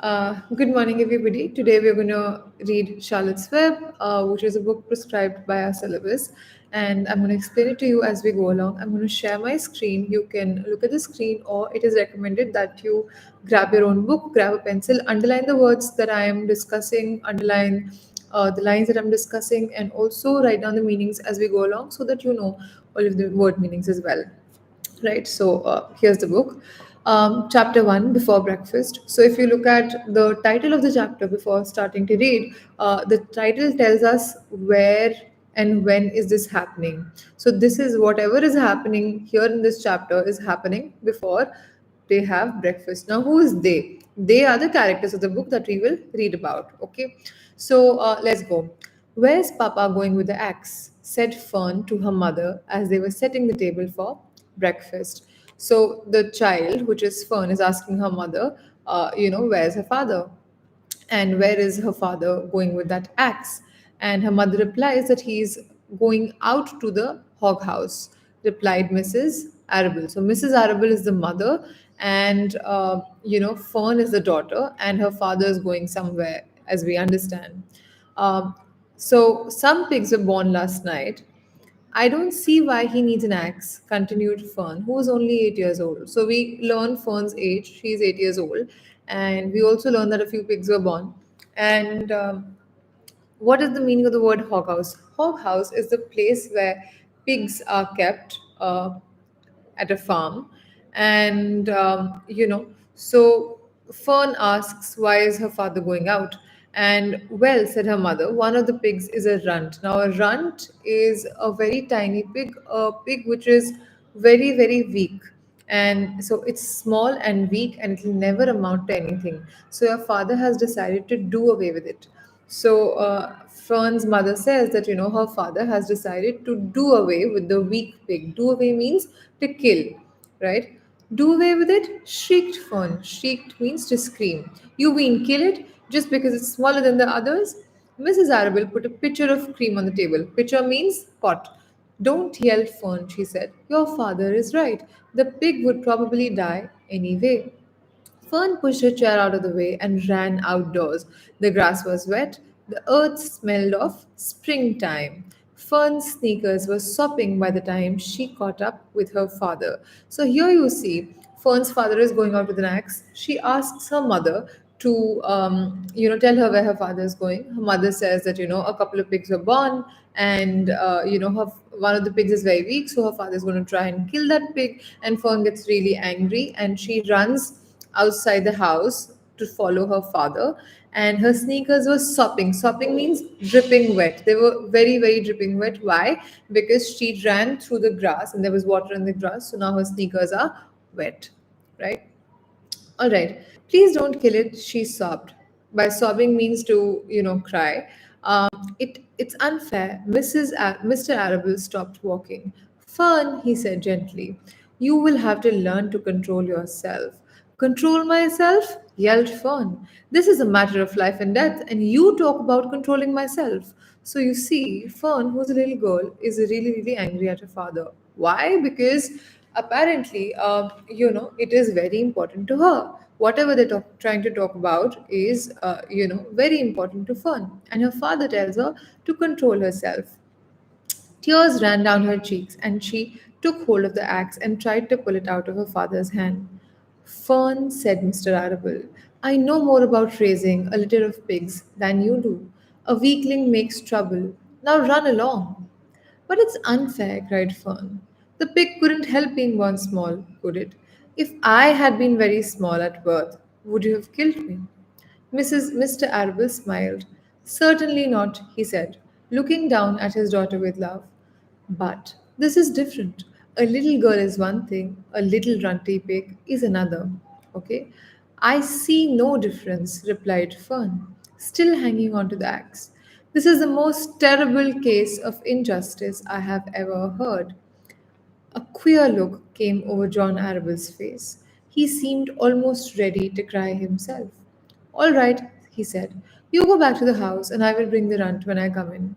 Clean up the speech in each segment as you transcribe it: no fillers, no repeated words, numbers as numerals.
Good morning, everybody. Today we're going to read Charlotte's Web, which is a book prescribed by our syllabus, and I'm going to explain it to you as we go along. I'm going to share my screen. You can look at the screen, or it is recommended that you grab your own book, grab a pencil, underline the words that I am discussing, underline the lines that I'm discussing, and also write down the meanings as we go along so that you know all of the word meanings as well. Right, so here's the book. Chapter 1, Before Breakfast. So if you look at the title of the chapter before starting to read, the title tells us where and when is this happening. So this is whatever is happening here in this chapter is happening before they have breakfast. Now, who is they? They are the characters of the book that we will read about. Okay, so let's go. Where's Papa going with the axe? Said Fern to her mother as they were setting the table for breakfast. So the child, which is Fern, is asking her mother, where's her father? And where is her father going with that axe? And her mother replies that he is going out to the hog house, replied Mrs. Arable. So Mrs. Arable is the mother, and Fern is the daughter, and her father is going somewhere, as we understand. Um, so some pigs were born last night. I don't see why he needs an axe, continued Fern, who was only 8 years old. So we learn Fern's age, she's 8 years old, and we also learn that a few pigs were born. And what is the meaning of the word hog house? Hog house is the place where pigs are kept at a farm. And, so Fern asks, why is her father going out? And, well, said her mother, one of the pigs is a runt. Now, a runt is a very tiny pig, a pig which is very, very weak. And so it's small and weak and it will never amount to anything. So your father has decided to do away with it. So Fern's mother says that her father has decided to do away with the weak pig. Do away means to kill, right? Do away with it, shrieked Fern. Shrieked means to scream. You mean kill it just because it's smaller than the others? Mrs. Arable put a pitcher of cream on the table. Pitcher means pot. Don't yell, Fern, she said. Your father is right. The pig would probably die anyway. Fern pushed her chair out of the way and ran outdoors. The grass was wet. The earth smelled of springtime. Fern's sneakers were sopping by the time she caught up with her father. So here you see, Fern's father is going out with an axe. She asks her mother to, tell her where her father is going. Her mother says that, a couple of pigs were born and, one of the pigs is very weak, so her father is going to try and kill that pig. And Fern gets really angry and she runs outside the house to follow her father, and her sneakers were sopping. Sopping means dripping wet. They were very, very dripping wet. Why? Because she ran through the grass and there was water in the grass, so now her sneakers are wet, right? All right. Please don't kill it, she sobbed. By sobbing means to, cry. It's unfair. Mr. Arable stopped walking. Fern, he said gently, you will have to learn to control yourself. Control myself? Yelled Fern. This is a matter of life and death, and you talk about controlling myself. So you see, Fern, who's a little girl, is really, really angry at her father. Why? Because apparently, it is very important to her. Whatever they're trying to talk about is, very important to Fern. And her father tells her to control herself. Tears ran down her cheeks, and she took hold of the axe and tried to pull it out of her father's hand. Fern, said Mr. Arable, I know more about raising a litter of pigs than you do. A weakling makes trouble. Now run along. But it's unfair, cried Fern. The pig couldn't help being born small, could it? If I had been very small at birth, would you have killed me? Mr. Arable smiled. Certainly not, he said, looking down at his daughter with love. But this is different. A little girl is one thing, a little runty pig is another. Okay? I see no difference, replied Fern, still hanging on to the axe. This is the most terrible case of injustice I have ever heard. A queer look came over John Arable's face. He seemed almost ready to cry himself. All right, he said. You go back to the house and I will bring the runt when I come in.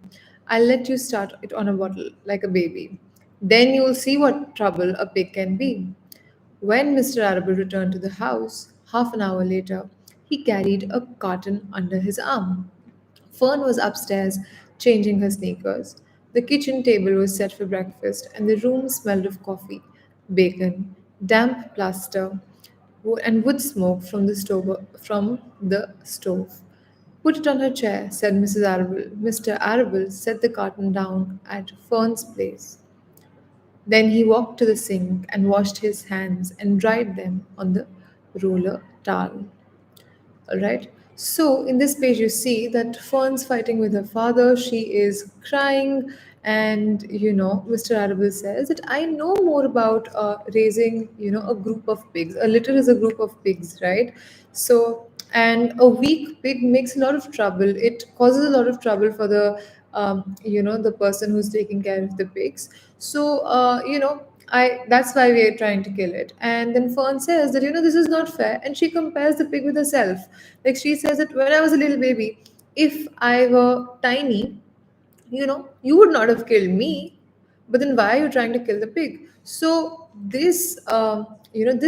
I'll let you start it on a bottle, like a baby. Then you'll see what trouble a pig can be. When Mr. Arable returned to the house, half an hour later, He carried a carton under his arm. Fern was upstairs changing her sneakers. The kitchen table was set for breakfast, and the room smelled of coffee, bacon, damp plaster, and wood smoke from the stove. Put it on her chair, said Mrs. Arable. Mr. Arable set the carton down at Fern's place. Then he walked to the sink and washed his hands and dried them on the roller towel. All right. So in this page, you see that Fern's fighting with her father. She is crying, and Mr. Arable says that I know more about raising, a group of pigs. A litter is a group of pigs, right? So, and a weak pig makes a lot of trouble. It causes a lot of trouble for the person who's taking care of the pigs. So, I that's why we are trying to kill it. And then Fern says that this is not fair, and she compares the pig with herself. Like she says that when I was a little baby, if I were tiny, you would not have killed me, but then why are you trying to kill the pig? So this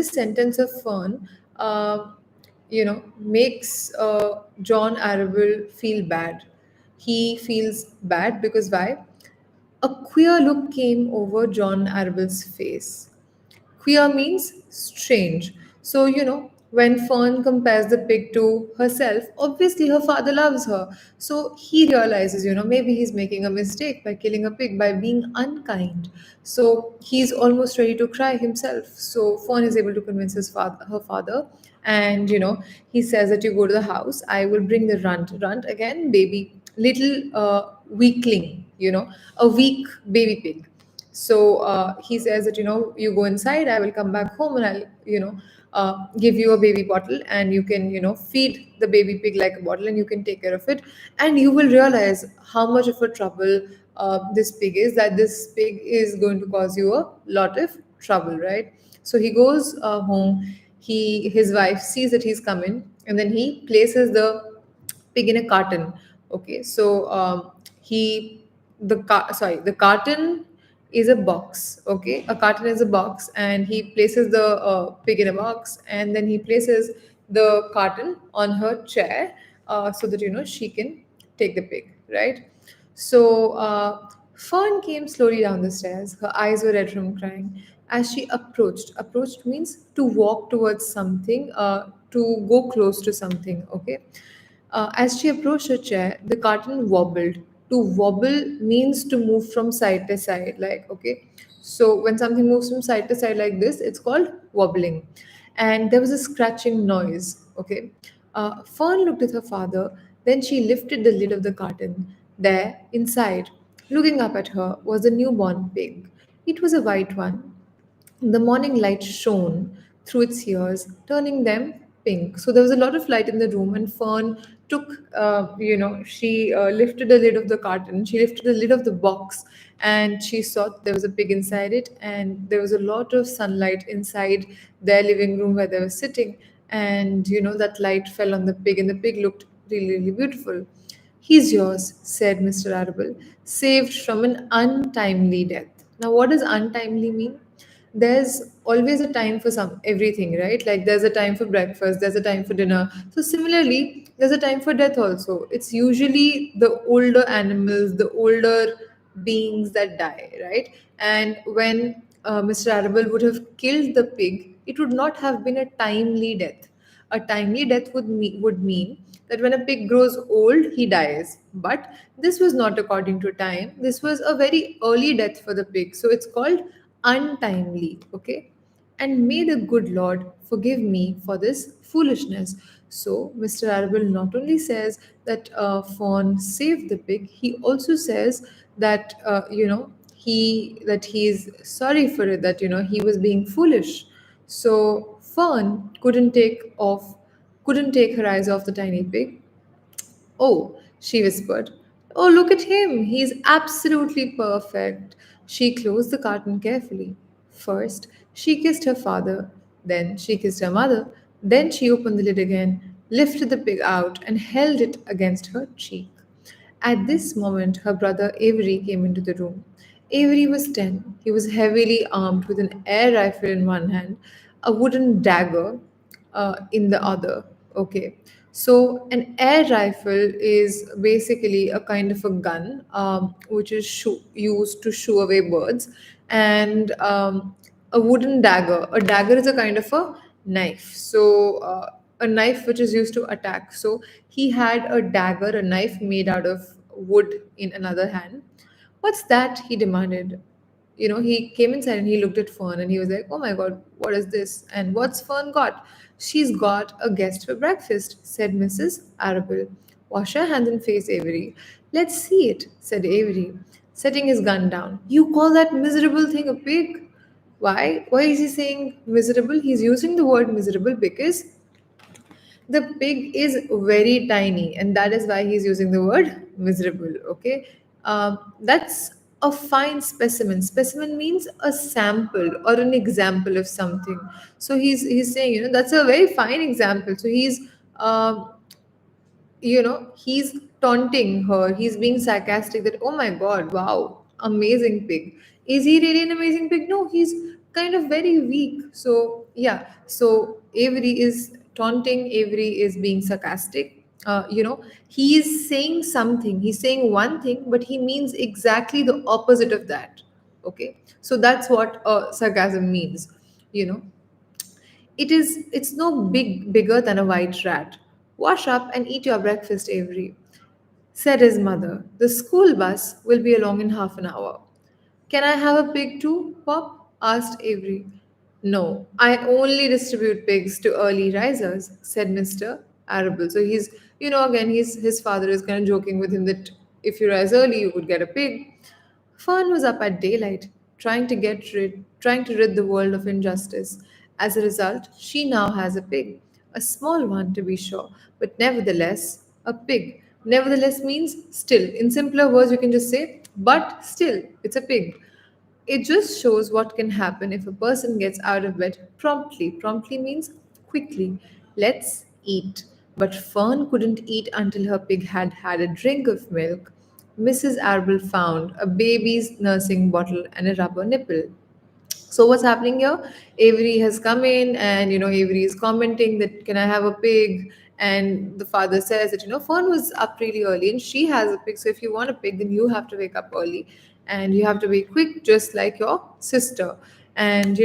sentence of Fern, uh, makes John Arable feel bad. He feels bad because why? A queer look came over John Arable's face. Queer means strange. So, when Fern compares the pig to herself, obviously her father loves her. So he realizes, maybe he's making a mistake by killing a pig, by being unkind. So he's almost ready to cry himself. So Fern is able to convince her father, and he says that you go to the house. I will bring the runt. Runt again, baby, little weakling, a weak baby pig. So he says that you go inside, I will come back home, and I'll give you a baby bottle, and you can feed the baby pig like a bottle, and you can take care of it, and you will realize how much of a trouble this pig is. That this pig is going to cause you a lot of trouble, right? So he goes home. His wife sees that he's coming, and then he places the pig in a carton. Okay, so he the car sorry the carton is a box. Okay, a carton is a box, and he places the pig in a box, and then he places the carton on her chair, so that she can take the pig, right? So Fern came slowly down the stairs. Her eyes were red from crying. As she approached means to walk towards something, to go close to something. Okay, as she approached her chair, the carton wobbled. To wobble means to move from side to side, like, okay. So when something moves from side to side like this, it's called wobbling. And there was a scratching noise, okay. Fern looked at her father, then she lifted the lid of the carton. There, inside, looking up at her, was the newborn pig. It was a white one. The morning light shone through its ears, turning them pink. So there was a lot of light in the room, and Fern took, she lifted the lid of the carton, she lifted the lid of the box, and she saw there was a pig inside it, and there was a lot of sunlight inside their living room where they were sitting. And that light fell on the pig, and the pig looked really, really beautiful. He's yours, said Mr. Arable, saved from an untimely death. Now, what does untimely mean? There's always a time for some everything, right? Like there's a time for breakfast, there's a time for dinner. So similarly, there's a time for death also. It's usually the older animals, the older beings that die, right? And when Mr. Arable would have killed the pig, it would not have been a timely death. A timely death would mean that when a pig grows old, he dies. But this was not according to time. This was a very early death for the pig. So it's called untimely. Okay. And may the good Lord forgive me for this foolishness. So Mr. Arable not only says that Fawn saved the pig, he also says that he is sorry for it, that he was being foolish. So Fawn couldn't take her eyes off the tiny pig. Oh, she whispered. Oh, look at him. He's absolutely perfect. She closed the carton carefully. First, she kissed her father, then she kissed her mother, then she opened the lid again, lifted the pig out, and held it against her cheek. At this moment, her brother Avery came into the room. Avery was 10. He was heavily armed with an air rifle in one hand, a wooden dagger in the other. Okay, so an air rifle is basically a kind of a gun, which is used to shoo away birds, and a wooden dagger. A dagger is a kind of a knife. So a knife which is used to attack. So he had a dagger, a knife made out of wood in another hand. What's that? He demanded. He came inside and he looked at Fern and he was like, "Oh my god, what is this? And what's Fern got?" "She's got a guest for breakfast," said Mrs. Arable. "Wash your hands and face, Avery." "Let's see it," said Avery, setting his gun down. "You call that miserable thing a pig?" Why is he saying miserable? He's using the word miserable because the pig is very tiny, and that is why he's using the word miserable. Okay, that's a fine specimen. Specimen means a sample or an example of something. So he's saying, that's a very fine example. So um he's taunting her, he's being sarcastic that, "Oh my god, wow, amazing pig." Is he really an amazing pig? No, he's kind of very weak. So yeah, so Avery is taunting, Avery is being sarcastic. He is saying something, he's saying one thing, but he means exactly the opposite of that. Okay, so that's what sarcasm means. you know it's no bigger than a white rat. "Wash up and eat your breakfast, Avery," said his mother. "The school bus will be along in half an hour." "Can I have a pig too, Pop?" asked Avery. "No, I only distribute pigs to early risers," said Mr. Arable. So again, his father is kind of joking with him that if you rise early, you would get a pig. Fern was up at daylight, trying to rid the world of injustice. As a result, she now has a pig. A small one, to be sure, but nevertheless, a pig. Nevertheless means still. In simpler words, you can just say, but still, it's a pig. It just shows what can happen if a person gets out of bed promptly. Promptly means quickly. Let's eat. But Fern couldn't eat until her pig had had a drink of milk. Mrs. Arble found a baby's nursing bottle and a rubber nipple. So what's happening here? Avery has come in, and Avery is commenting that, "Can I have a pig?" And the father says that, Fawn was up really early and she has a pig. So if you want a pig, then you have to wake up early and you have to be quick, just like your sister. And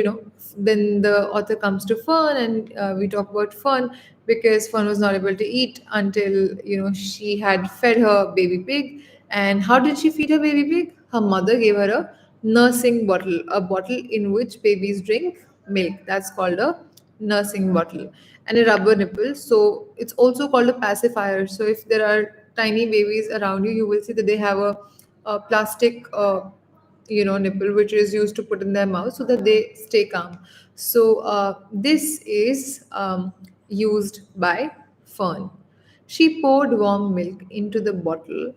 then the author comes to Fern, and we talk about Fern because Fern was not able to eat until she had fed her baby pig. And how did she feed her baby pig? Her mother gave her a nursing bottle, a bottle in which babies drink milk. That's called a nursing bottle. And a rubber nipple. So it's also called a pacifier. So if there are tiny babies around you, you will see that they have a plastic nipple which is used to put in their mouth so that they stay calm. So this is used by Fern. She poured warm milk into the bottle,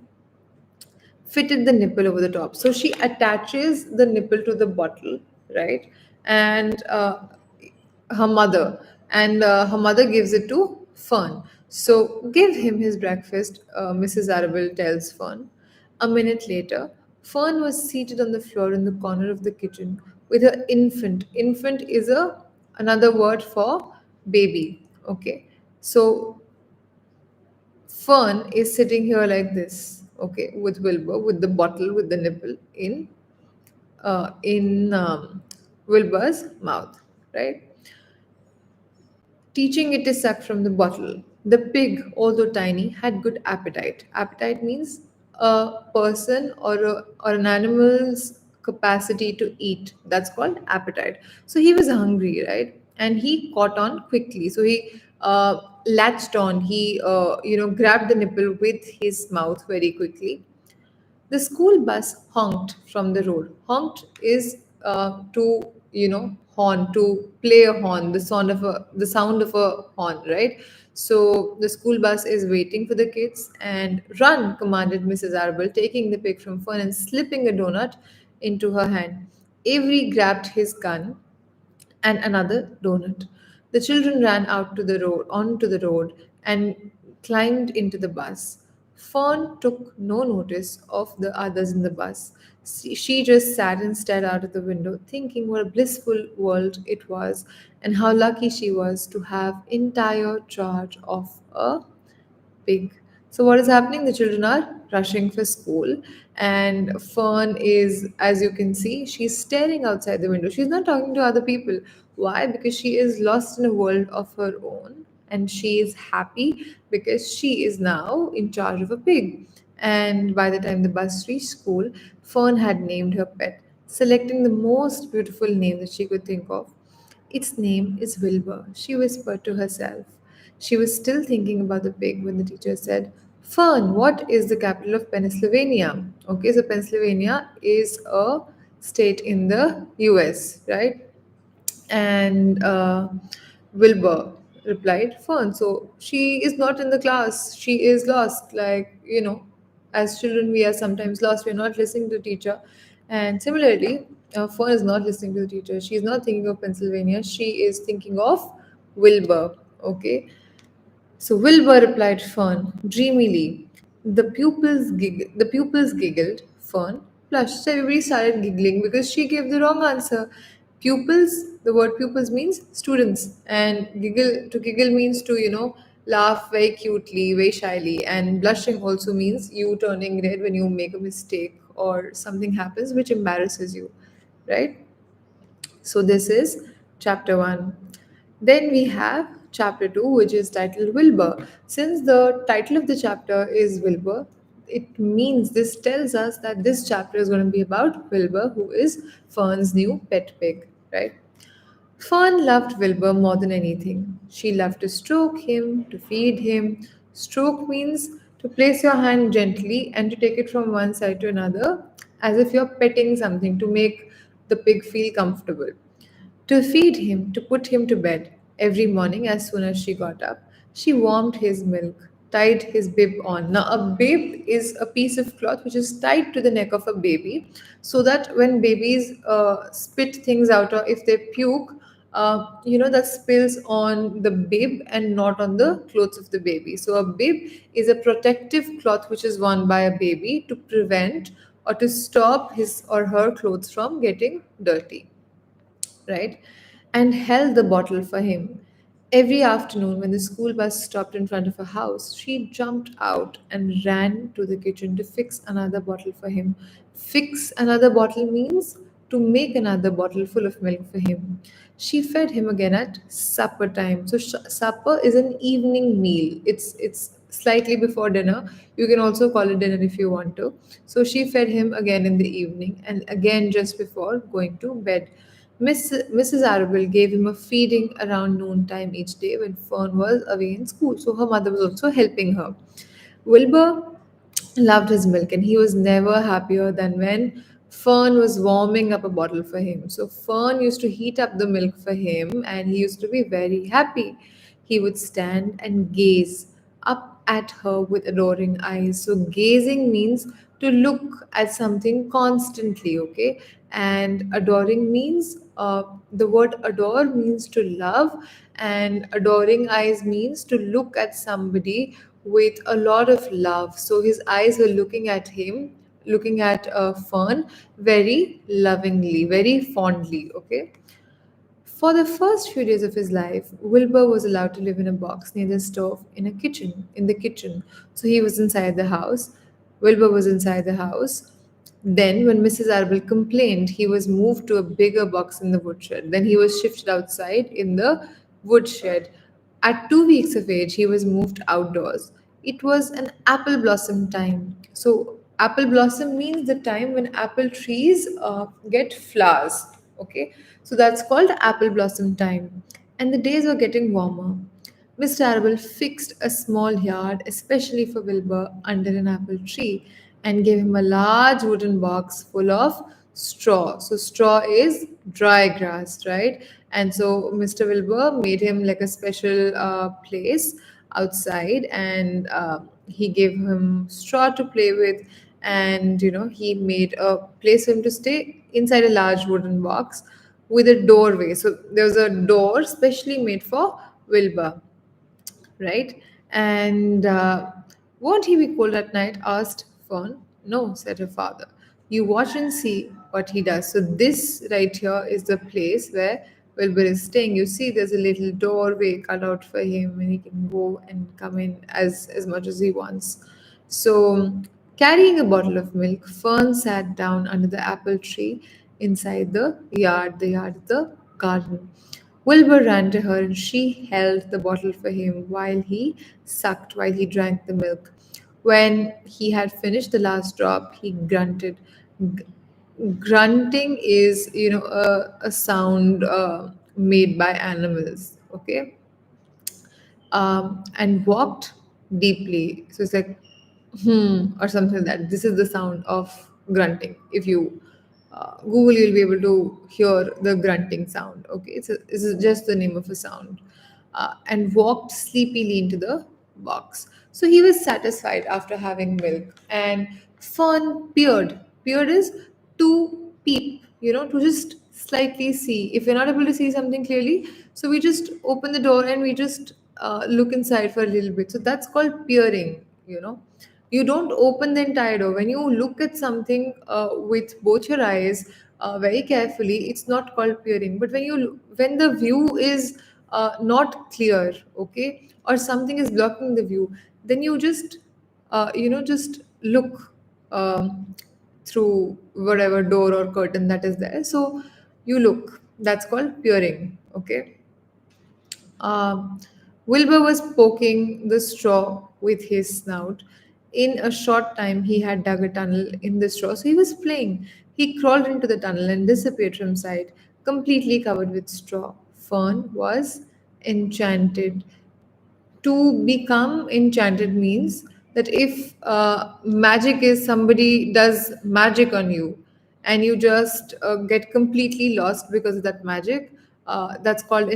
fitted the nipple over the top. So she attaches the nipple to the bottle, right? And her mother gives it to Fern. So give him his breakfast, Mrs. Arable tells Fern. A minute later, Fern was seated on the floor in the corner of the kitchen with her infant. Infant is a another word for baby. Okay, so Fern is sitting here like this, okay, with Wilbur, with the bottle, with the nipple in Wilbur's mouth, right? Teaching it to suck from the bottle. The pig, although tiny, had good appetite. Appetite means a person or an animal's capacity to eat. That's called appetite. So he was hungry, right? And he caught on quickly. So he latched on. He grabbed the nipple with his mouth very quickly. The school bus honked from the road. Honked is to horn, to play a horn, the sound of a horn, right? So the school bus is waiting for the kids. And "Run!" commanded Mrs. Arable, taking the pig from Fern and slipping a donut into her hand. Avery grabbed his gun and another donut. The children ran out to the road, onto the road, and climbed into the bus. Fern took no notice of the others in the bus. She just sat and stared out of the window, thinking what a blissful world it was and how lucky she was to have entire charge of a pig. So what is happening? The children are rushing for school, and Fern is, as you can see, she's staring outside the window. She's not talking to other people. Why? Because she is lost in a world of her own, and she is happy because she is now in charge of a pig. And by the time the bus reached school, Fern had named her pet, selecting the most beautiful name that she could think of. Its name is Wilbur, she whispered to herself. She was still thinking about the pig when the teacher said, Fern, what is the capital of Pennsylvania? Okay, so Pennsylvania is a state in the US, right? And Wilbur replied, Fern. So she is not in the class. She is lost. Like, as children, we are sometimes lost. We're not listening to the teacher. And similarly, Fern is not listening to the teacher. She's not thinking of Pennsylvania. She is thinking of Wilbur. Okay. So Wilbur replied, Fern, dreamily. The pupils giggled. Fern blushed. So everybody started giggling because she gave the wrong answer. Pupils, the word pupils means students, and giggle means to laugh very cutely, very shyly, and blushing also means you turning red when you make a mistake or something happens which embarrasses you, right? So this is chapter 1. Then we have chapter 2, which is titled Wilbur. Since the title of the chapter is Wilbur, it means this tells us that this chapter is going to be about Wilbur, who is Fern's new pet pig, right? Fern loved Wilbur more than anything. She loved to stroke him, to feed him. Stroke means to place your hand gently and to take it from one side to another as if you're petting something to make the pig feel comfortable. To feed him, to put him to bed. Every morning, as soon as she got up, she warmed his milk, tied his bib on. Now, a bib is a piece of cloth which is tied to the neck of a baby so that when babies spit things out or if they puke, that spills on the bib and not on the clothes of the baby. So, a bib is a protective cloth which is worn by a baby to prevent or to stop his or her clothes from getting dirty, right? And held the bottle for him. Every afternoon, when the school bus stopped in front of her house, she jumped out and ran to the kitchen to fix another bottle for him. Fix another bottle means to make another bottle full of milk for him. She fed him again at supper time. So supper is an evening meal. It's slightly before dinner. You can also call it dinner if you want to. So she fed him again in the evening and again just before going to bed. Mrs. Arable gave him a feeding around noontime each day when Fern was away in school, so her mother was also helping her. Wilbur loved his milk and he was never happier than when Fern was warming up a bottle for him. So Fern used to heat up the milk for him and he used to be very happy. He would stand and gaze up at her with adoring eyes. So gazing means to look at something constantly, okay? And adoring means the word adore means to love, and adoring eyes means to look at somebody with a lot of love. So his eyes were looking at him, looking at Fern very lovingly, very fondly, okay? For the first few days of his life, Wilbur was allowed to live in a box near the stove in the kitchen. So he was inside the house. Wilbur was inside the house. Then, when Mrs. Arable complained, he was moved to a bigger box in the woodshed. Then he was shifted outside in the woodshed. At 2 weeks of age, he was moved outdoors. It was an apple blossom time. So, apple blossom means the time when apple trees get flowers. Okay, so that's called apple blossom time. And the days were getting warmer. Mr. Arable fixed a small yard, especially for Wilbur, under an apple tree and gave him a large wooden box full of straw. So, straw is dry grass, right? And so, Mr. Wilbur made him like a special place outside and he gave him straw to play with. And he made a place for him to stay inside a large wooden box with a doorway. So there was a door specially made for Wilbur, right? And Won't he be cold at night? Asked Fern. No, said her father. You watch and see what he does. So, this right here is the place where Wilbur is staying. You see, there's a little doorway cut out for him, and he can go and come in as much as he wants. So, carrying a bottle of milk, Fern sat down under the apple tree inside the yard. The yard is the garden. Wilbur ran to her and she held the bottle for him while he drank the milk. When he had finished the last drop, he grunted. G- Grunting is, a sound made by animals, okay? And walked deeply. So it's like, or something like that. This is the sound of grunting. If you Google, you'll be able to hear the grunting sound. Okay, it's just the name of a sound. And walked sleepily into the box. So he was satisfied after having milk. And Fern peered. Peered is to peep, to just slightly see. If we're not able to see something clearly, so we just open the door and we just look inside for a little bit. So that's called peering. You don't open the entire door. When you look at something with both your eyes very carefully, it's not called peering. But when the view is not clear, okay, or something is blocking the view, then you just look through whatever door or curtain that is there. So you look. That's called peering. Okay. Um, Wilbur was poking the straw with his snout. In a short time, he had dug a tunnel in the straw, so he was playing. He crawled into the tunnel and disappeared from sight, completely covered with straw. Fern was enchanted. To become enchanted means that if magic is somebody does magic on you and you just get completely lost because of that magic, that's called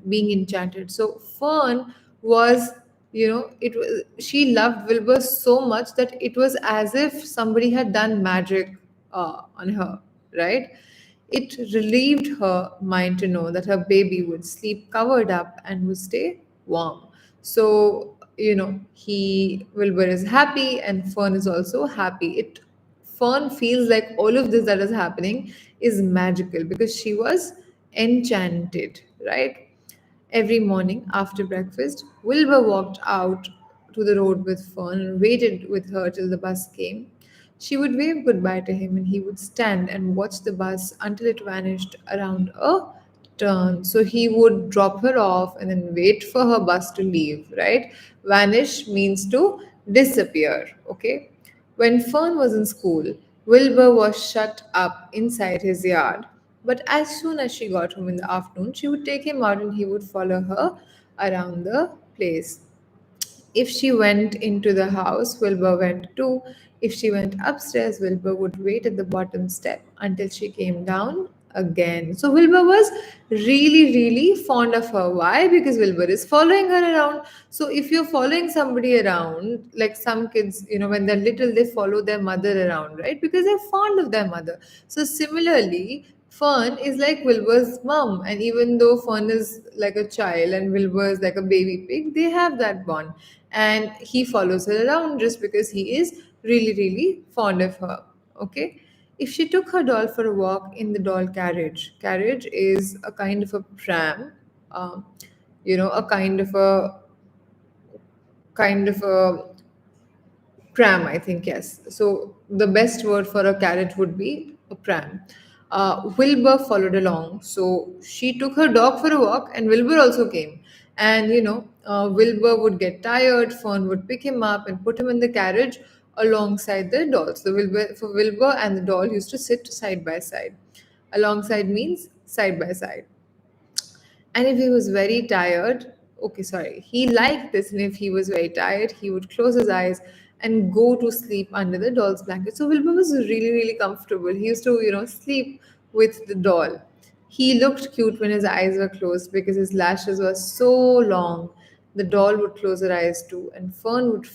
being enchanted. So Fern was, she loved Wilbur so much that it was as if somebody had done magic on her, right? It relieved her mind to know that her baby would sleep covered up and would stay warm. So, Wilbur is happy and Fern is also happy. Fern feels like all of this that is happening is magical because she was enchanted, right? Every morning after breakfast, Wilbur walked out to the road with Fern and waited with her till the bus came. She would wave goodbye to him and he would stand and watch the bus until it vanished around a turn. So he would drop her off and then wait for her bus to leave, right? Vanish means to disappear, okay? When Fern was in school, Wilbur was shut up inside his yard. But as soon as she got home in the afternoon, she would take him out and he would follow her around the place. If she went into the house, Wilbur went too. If she went upstairs, Wilbur would wait at the bottom step until she came down again. So Wilbur was really, really fond of her. Why? Because Wilbur is following her around. So if you're following somebody around, like some kids, when they're little, they follow their mother around, right? Because they're fond of their mother. So similarly, Fern is like Wilbur's mom, and even though Fern is like a child and Wilbur is like a baby pig, they have that bond. And he follows her around just because he is really, really fond of her. Okay. If she took her doll for a walk in the doll carriage is a kind of a pram, um, a kind of a pram, I think, yes. So the best word for a carriage would be a pram. Wilbur followed along. So she took her dog for a walk, and Wilbur also came. And Wilbur would get tired. Fern would pick him up and put him in the carriage alongside the doll. So Wilbur and the doll used to sit side by side. Alongside means side by side. And if he was very tired, okay, sorry, he liked this. And if he was very tired, he would close his eyes and go to sleep under the doll's blanket. So Wilbur was really, really comfortable. He used to, sleep with the doll. He looked cute when his eyes were closed because his lashes were so long. The doll would close her eyes too, and Fern would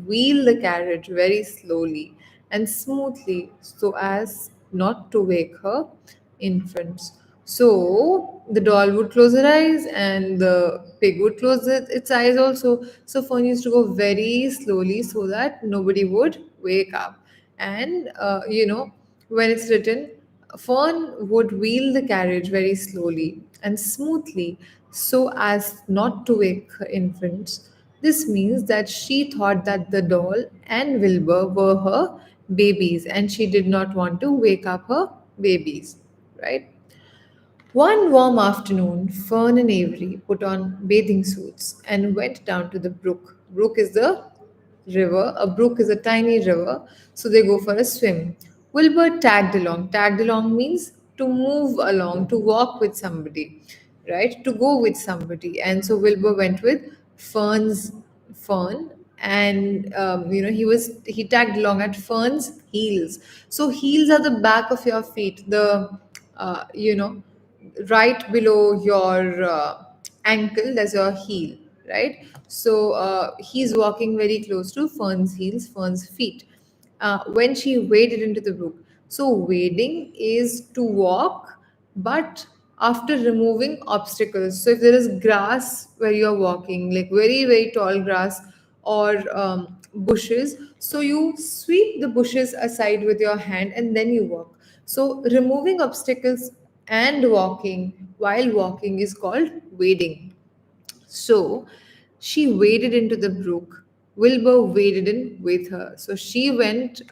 wheel the carriage very slowly and smoothly so as not to wake her infants. So the doll would close her eyes and the pig would close its eyes also. So Fern used to go very slowly so that nobody would wake up. And when it's written, Fern would wheel the carriage very slowly and smoothly so as not to wake her infants. This means that she thought that the doll and Wilbur were her babies and she did not want to wake up her babies, right? One warm afternoon, Fern and Avery put on bathing suits and went down to the brook. Brook is the river. A brook is a tiny river, so they go for a swim. Wilbur tagged along. Tagged along means to move along, to walk with somebody, right? To go with somebody. And so Wilbur went with Fern, and he tagged along at Fern's heels. So heels are the back of your feet, the uh, you know right below your ankle, there's your heel, right? So he's walking very close to Fern's heels, Fern's feet, when she waded into the brook. So wading is to walk, but after removing obstacles. So if there is grass where you are walking, like very very tall grass, or bushes, so you sweep the bushes aside with your hand and then you walk. So removing obstacles and walking while walking is called wading. So she waded into the brook. Wilbur waded in with her. So she went,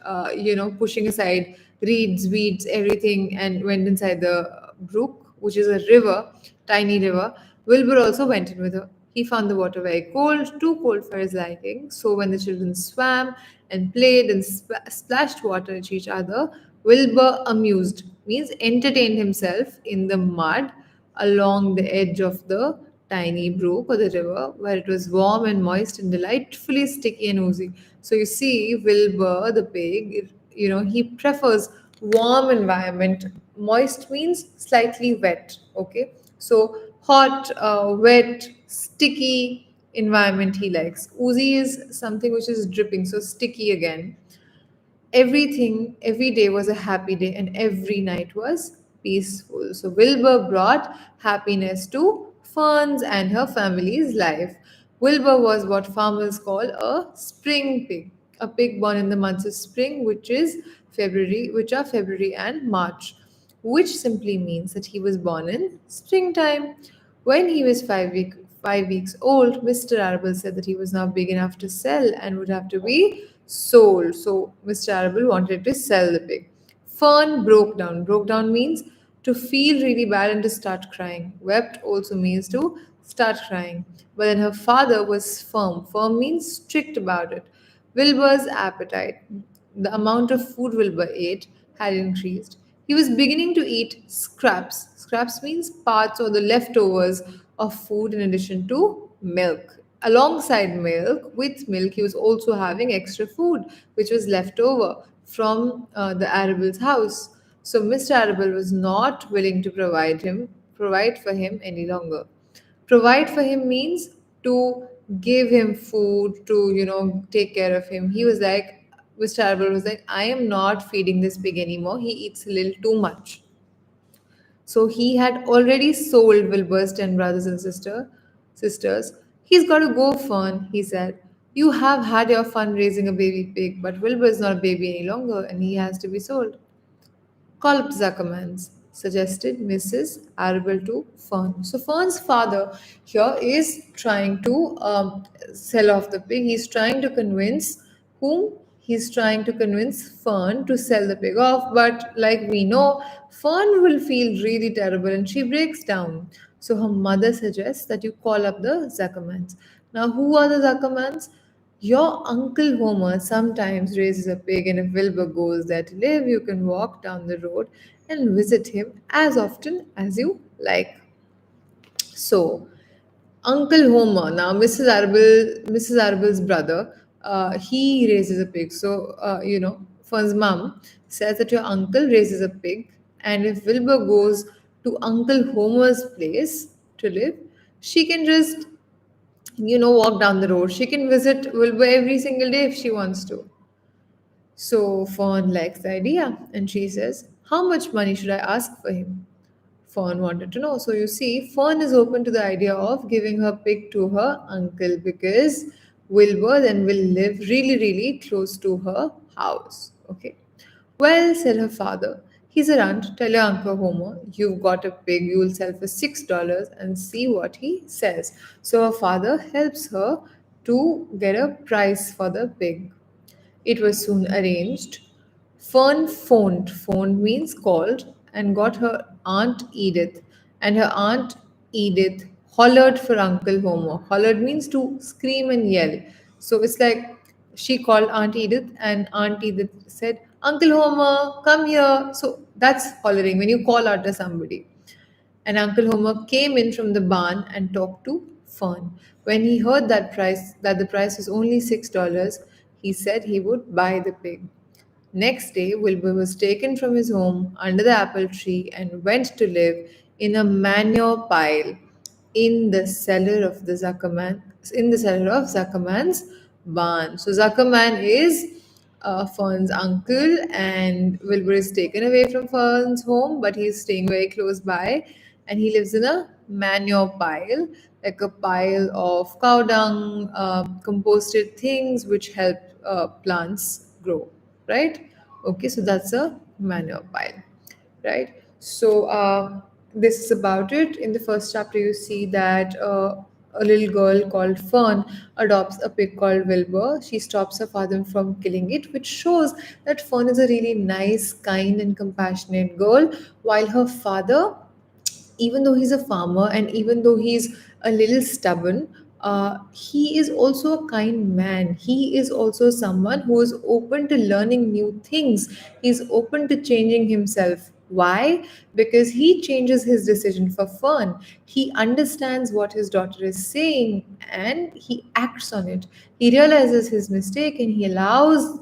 pushing aside reeds, weeds, everything, and went inside the brook, which is a river, tiny river. Wilbur also went in with her. He found the water very cold, too cold for his liking. So when the children swam and played and splashed water at each other, Wilbur amused, means entertained himself in the mud along the edge of the tiny brook or the river where it was warm and moist and delightfully sticky and oozy. So you see, Wilbur the pig, he prefers warm environment. Moist means slightly wet, okay? So hot, wet, sticky environment he likes. Oozy is something which is dripping, so sticky again. Everything, every day was a happy day, and every night was peaceful. So Wilbur brought happiness to Ferns and her family's life. Wilbur was what farmers call a spring pig, a pig born in the months of spring, which are February and March, which simply means that he was born in springtime. When he was 5 weeks old, Mr. Arable said that he was now big enough to sell and would have to be sold. So Mr. Arable wanted to sell the pig. Fern broke down. Broke down means to feel really bad and to start crying. Wept also means to start crying. But then her father was firm. Firm means strict about it. Wilbur's appetite, the amount of food Wilbur ate, had increased. He was beginning to eat scraps. Scraps means parts or the leftovers of food in addition to milk. Alongside milk, with milk, he was also having extra food, which was left over from the Arable's house. So Mr. Arable was not willing to provide for him any longer. Provide for him means to give him food, to take care of him. He was like, Mr. Arable was like, I am not feeding this pig anymore. He eats a little too much. So he had already sold Wilbur's 10 brothers and sisters. He's got to go, Fern, he said. You have had your fun raising a baby pig, but Wilbur is not a baby any longer and he has to be sold. Call up Zuckermans, suggested Mrs. Arable to Fern. So Fern's father here is trying to sell off the pig. He's trying to convince whom? He's trying to convince Fern to sell the pig off. But like we know, Fern will feel really terrible and she breaks down. So her mother suggests that you call up the Zuckermans. Now, who are the Zuckermans? Your Uncle Homer sometimes raises a pig, and if Wilbur goes there to live, you can walk down the road and visit him as often as you like. So, Uncle Homer, now Mrs. Arbel's brother, he raises a pig. So, Fern's mom says that your uncle raises a pig, and if Wilbur goes to Uncle Homer's place to live, she can just walk down the road. She can visit Wilbur every single day if she wants to. So Fawn likes the idea and she says, how much money should I ask for him? Fern wanted to know. So you see, Fern is open to the idea of giving her pig to her uncle because Wilbur then will live really, really close to her house. Okay. Well, said her father, he's around. Tell your Uncle Homer you've got a pig you'll sell for $6 and see what he says. So her father helps her to get a price for the pig. It was soon arranged. Fern phoned, phoned means called, and got her Aunt Edith. And her Aunt Edith hollered for Uncle Homer. Hollered means to scream and yell. So it's like she called Aunt Edith, and Aunt Edith said, Uncle Homer, come here. So that's hollering when you call out to somebody. And Uncle Homer came in from the barn and talked to Fern. When he heard that the price was only $6, he said he would buy the pig. Next day, Wilbur was taken from his home under the apple tree and went to live in a manure pile in the cellar of the Zuckerman in the cellar of Zuckerman's barn. So Zuckerman is Fern's uncle, and Wilbur is taken away from Fern's home, but he's staying very close by, and he lives in a manure pile, like a pile of cow dung, composted things which help plants grow, right? Okay, so that's a manure pile, right? So this is about it. In the first chapter, you see that a little girl called Fern adopts a pig called Wilbur. She stops her father from killing it, which shows that Fern is a really nice, kind, and compassionate girl, while her father, even though he's a farmer and even though he's a little stubborn, he is also a kind man. He is also someone who is open to learning new things. He's open to changing himself. Why? Because he changes his decision for fun. He understands what his daughter is saying and he acts on it. He realizes his mistake and he allows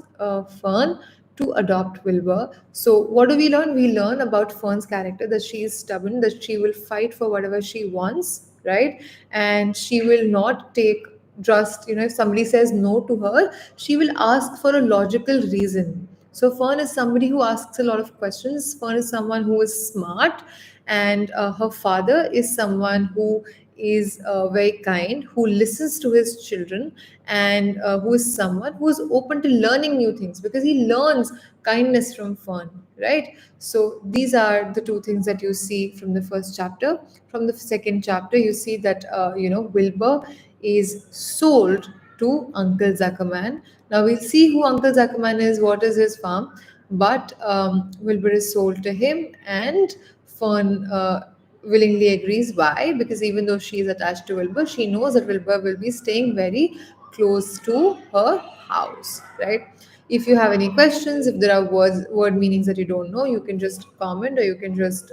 Fern to adopt Wilbur. So, what do we learn? We learn about Fern's character that she is stubborn, that she will fight for whatever she wants, right? And she will not take just, if somebody says no to her, she will ask for a logical reason. So, Fern is somebody who asks a lot of questions. Fern is someone who is smart, and her father is someone who is very kind, who listens to his children, and who is someone who is open to learning new things because he learns kindness from Fern, right? So these are the two things that you see from the first chapter. From the second chapter, you see that Wilbur is sold to Uncle Zuckerman. Now we'll see who Uncle Zuckerman is, what is his farm, but Wilbur is sold to him, and Fern willingly agrees. Why? Because even though she is attached to Wilbur, she knows that Wilbur will be staying very close to her house, right? If you have any questions, if there are word meanings that you don't know, you can just comment or you can just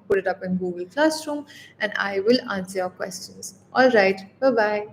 put it up in Google Classroom, and I will answer your questions. All right, bye bye.